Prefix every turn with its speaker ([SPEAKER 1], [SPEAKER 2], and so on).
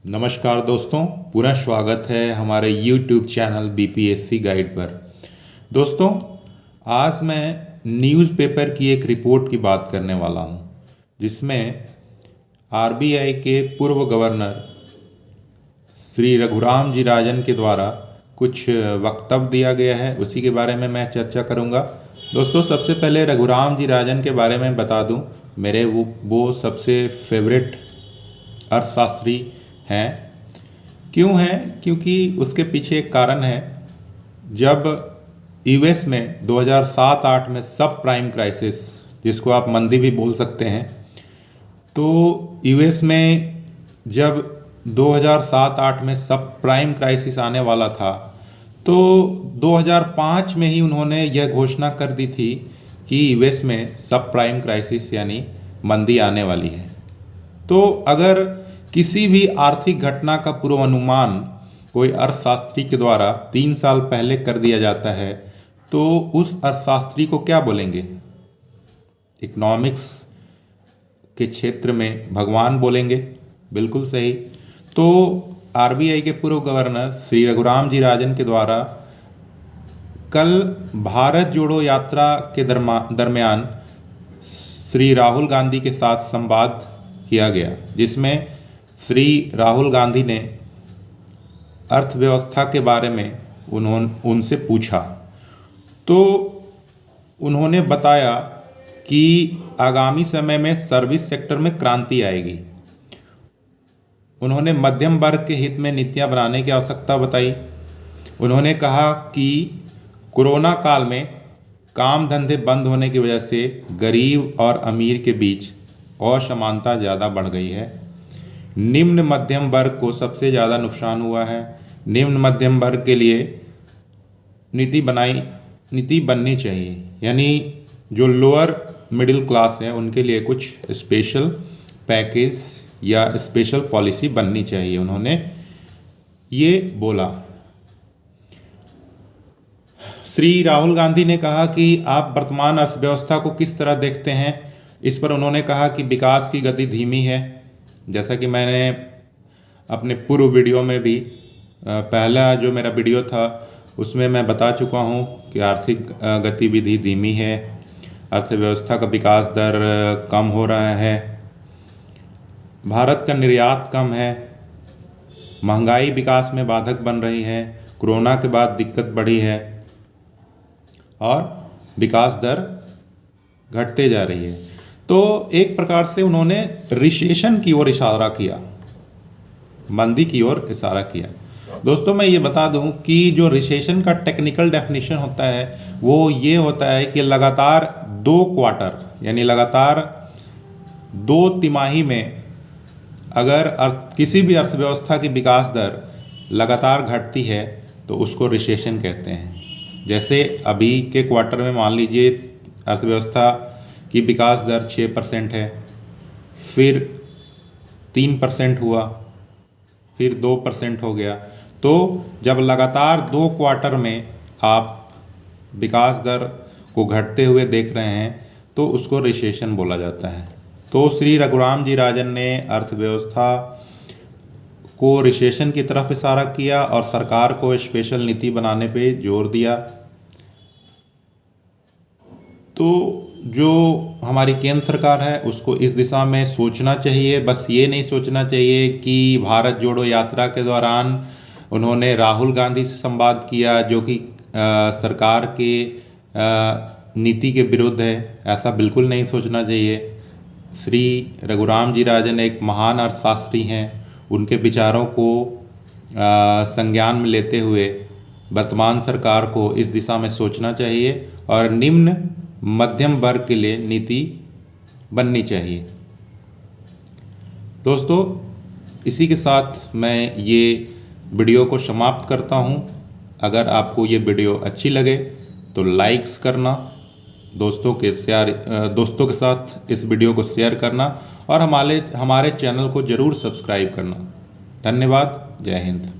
[SPEAKER 1] नमस्कार दोस्तों, पुनः स्वागत है हमारे YouTube चैनल बीपीएससी गाइड पर। दोस्तों, आज मैं न्यूज़पेपर की एक रिपोर्ट की बात करने वाला हूं, जिसमें आरबीआई के पूर्व गवर्नर श्री रघुराम जी राजन के द्वारा कुछ वक्तव्य दिया गया है, उसी के बारे में मैं चर्चा करूंगा। दोस्तों, सबसे पहले रघुराम जी राजन के बारे में बता दूं, मेरे वो सबसे फेवरेट अर्थशास्त्री हैं। क्यों हैं? क्योंकि उसके पीछे एक कारण है। जब यूएस में 2007-8 में सब प्राइम क्राइसिस, जिसको आप मंदी भी बोल सकते हैं, तो यूएस में जब 2007-8 में सब प्राइम क्राइसिस आने वाला था, तो 2005 में ही उन्होंने यह घोषणा कर दी थी कि यूएस में सब प्राइम क्राइसिस यानी मंदी आने वाली है। तो अगर किसी भी आर्थिक घटना का पूर्वानुमान कोई अर्थशास्त्री के द्वारा 3 साल पहले कर दिया जाता है, तो उस अर्थशास्त्री को क्या बोलेंगे? इकोनॉमिक्स के क्षेत्र में भगवान बोलेंगे। बिल्कुल सही। तो आरबीआई के पूर्व गवर्नर श्री रघुराम जी राजन के द्वारा कल भारत जोड़ो यात्रा के दरमियान श्री राहुल गांधी के साथ संवाद किया गया, जिसमें श्री राहुल गांधी ने अर्थव्यवस्था के बारे में उनसे पूछा। तो उन्होंने बताया कि आगामी समय में सर्विस सेक्टर में क्रांति आएगी। उन्होंने मध्यम वर्ग के हित में नीतियां बनाने की आवश्यकता बताई। उन्होंने कहा कि कोरोना काल में काम धंधे बंद होने की वजह से गरीब और अमीर के बीच असमानता ज़्यादा बढ़ गई है। निम्न मध्यम वर्ग को सबसे ज़्यादा नुकसान हुआ है। निम्न मध्यम वर्ग के लिए नीति बननी चाहिए, यानी जो लोअर मिडिल क्लास है उनके लिए कुछ स्पेशल पैकेज या स्पेशल पॉलिसी बननी चाहिए, उन्होंने ये बोला। श्री राहुल गांधी ने कहा कि आप वर्तमान अर्थव्यवस्था को किस तरह देखते हैं। इस पर उन्होंने कहा कि विकास की गति धीमी है। जैसा कि मैंने अपने पूर्व वीडियो में भी, पहला जो मेरा वीडियो था उसमें मैं बता चुका हूं कि आर्थिक गतिविधि धीमी है, अर्थव्यवस्था का विकास दर कम हो रहा है, भारत का निर्यात कम है, महंगाई विकास में बाधक बन रही है, कोरोना के बाद दिक्कत बढ़ी है और विकास दर घटते जा रही है। तो एक प्रकार से उन्होंने रिसेशन की ओर इशारा किया, मंदी की ओर इशारा किया। दोस्तों, मैं ये बता दूं कि जो रिसेशन का टेक्निकल डेफिनेशन होता है वो ये होता है कि लगातार 2 क्वार्टर यानी लगातार 2 तिमाही में अगर किसी भी अर्थव्यवस्था की विकास दर लगातार घटती है तो उसको रिसेशन कहते हैं। जैसे अभी के क्वार्टर में मान लीजिए अर्थव्यवस्था की विकास दर 6% है, फिर 3% हुआ, फिर 2% हो गया। तो जब लगातार 2 क्वार्टर में आप विकास दर को घटते हुए देख रहे हैं तो उसको रिसेशन बोला जाता है। तो श्री रघुराम जी राजन ने अर्थव्यवस्था को रिसेशन की तरफ इशारा किया और सरकार को स्पेशल नीति बनाने पे जोर दिया। तो जो हमारी केंद्र सरकार है उसको इस दिशा में सोचना चाहिए। बस ये नहीं सोचना चाहिए कि भारत जोड़ो यात्रा के दौरान उन्होंने राहुल गांधी से संवाद किया जो कि सरकार के नीति के विरुद्ध है, ऐसा बिल्कुल नहीं सोचना चाहिए। श्री रघुराम जी राजन एक महान अर्थशास्त्री हैं। उनके विचारों को संज्ञान में लेते हुए वर्तमान सरकार को इस दिशा में सोचना चाहिए और निम्न मध्यम वर्ग के लिए नीति बननी चाहिए। दोस्तों, इसी के साथ मैं ये वीडियो को समाप्त करता हूँ। अगर आपको ये वीडियो अच्छी लगे तो लाइक्स करना, दोस्तों के साथ इस वीडियो को शेयर करना और हमारे चैनल को ज़रूर सब्सक्राइब करना। धन्यवाद। जय हिंद।